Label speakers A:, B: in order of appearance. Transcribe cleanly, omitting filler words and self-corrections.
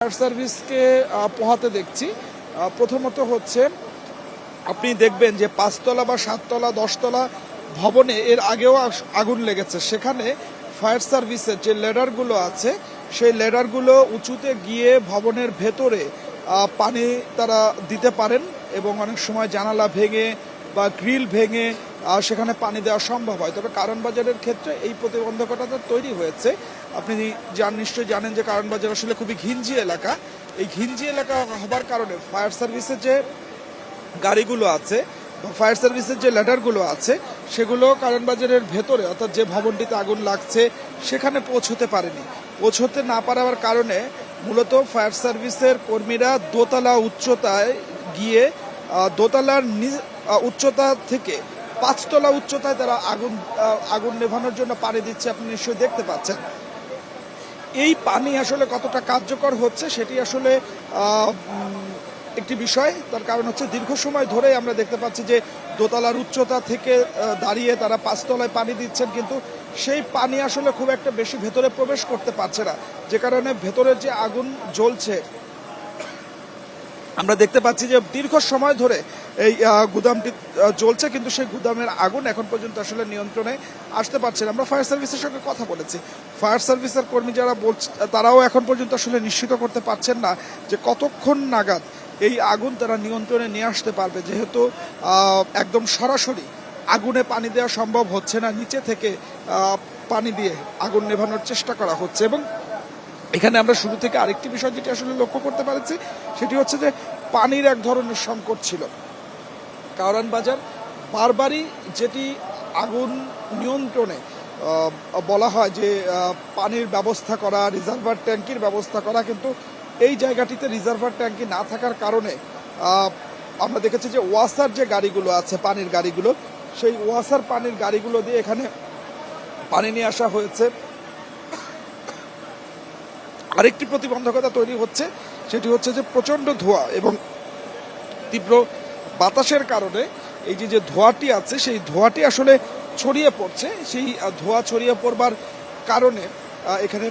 A: Fire সার্ভিসকে পোহাতে দেখছি। প্রথমত হচ্ছে আপনি দেখবেন যে ৫ তলা বা ৭ তলা ১০ তলা ভবনে এর আগেও আগুন লেগেছে। সেখানে ফায়ার সার্ভিসের যে লেডারগুলো আছে সেই লেডারগুলো উঁচুতে গিয়ে ভবনের ভেতরে পানি তারা দিতে পারেন এবং অনেক সময় জানালা ভেঙে বা গ্রিল ভেঙে সেখানে পানি দেওয়া সম্ভব হয়। তবে কারণ বাজারের ক্ষেত্রে এই প্রতিবন্ধকতাটা তৈরি হয়েছে। আপনি নিশ্চয়ই জানেন যে কারণ বাজার আসলে খুবই ঘিঞ্জি এলাকা। এই ঘিঞ্জি এলাকা হবার কারণে ফায়ার সার্ভিসের যে গাড়িগুলো আছে বা ফায়ার সার্ভিসের যে ল্যাডারগুলো আছে সেগুলো কারণ বাজারের ভেতরে অর্থাৎ যে ভবনটিতে আগুন লাগছে সেখানে পৌঁছতে পারেনি। পৌঁছতে না পারার কারণে মূলত ফায়ার সার্ভিসের কর্মীরা দোতলা উচ্চতায় গিয়ে দোতলার উচ্চতা থেকে ৫ তলা উচ্চতায় তারা আগুন নেভানোর জন্য পানি দিচ্ছে। আপনি নিশ্চয়ই দেখতে পাচ্ছেন। এই পানি আসলে কতটা কার্যকর হচ্ছে সেটি আসলে একটি বিষয়। তার কারণ হচ্ছে দীর্ঘ সময় ধরে আমরা দেখতে পাচ্ছি যে দোতলার উচ্চতা থেকে দাঁড়িয়ে তারা ৫ তলায় পানি দিচ্ছেন, কিন্তু সেই পানি আসলে খুব একটা বেশি ভেতরে প্রবেশ করতে পারছে না, যে কারণে ভেতরের যে আগুন জ্বলছে আমরা দেখতে পাচ্ছি যে দীর্ঘ সময় ধরে এই গুদামটি জ্বলছে, কিন্তু সেই গুদামের আগুন এখন পর্যন্ত আসলে নিয়ন্ত্রণে আসতে পারছে না। আমরা ফায়ার সার্ভিসের সঙ্গে কথা বলেছি। ফায়ার সার্ভিসের কর্মী যারা বলছে তারাও এখন পর্যন্ত আসলে নিশ্চিত করতে পারছেন না যে কতক্ষণ নাগাদ এই আগুন তারা নিয়ন্ত্রণে নিয়ে আসতে পারবে, যেহেতু একদম সরাসরি আগুনে পানি দেওয়া সম্ভব হচ্ছে না, নিচে থেকে পানি দিয়ে আগুন নেভানোর চেষ্টা করা হচ্ছে। এবং এখানে আমরা শুরু থেকে আরেকটি বিষয় যেটি আসলে লক্ষ্য করতে পারছি সেটি হচ্ছে যে পানির এক ধরনের সংকট ছিল। কারওয়ান বাজার বারবারই যেটি আগুন নিয়ন্ত্রণে বলা হয় যে পানির ব্যবস্থা করা, রিজার্ভার ট্যাঙ্কির ব্যবস্থা করা, কিন্তু এই জায়গাটিতে রিজার্ভার ট্যাঙ্কি না থাকার কারণে আমরা দেখেছি যে ওয়াসার যে গাড়িগুলো আছে পানির গাড়িগুলো, সেই ওয়াসার পানির গাড়িগুলো দিয়ে এখানে পানি নিয়ে আসা হয়েছে। আরেকটি প্রতিবন্ধকতা তৈরি হচ্ছে সেটি হচ্ছে যে প্রচণ্ড ধোঁয়া এবং তীব্র বাতাসের কারণে এই যে ধোঁয়াটি আছে সেই ধোঁয়াটি আসলে ছড়িয়ে পড়ছে। সেই ধোঁয়া ছড়িয়ে পড়বার কারণে এখানে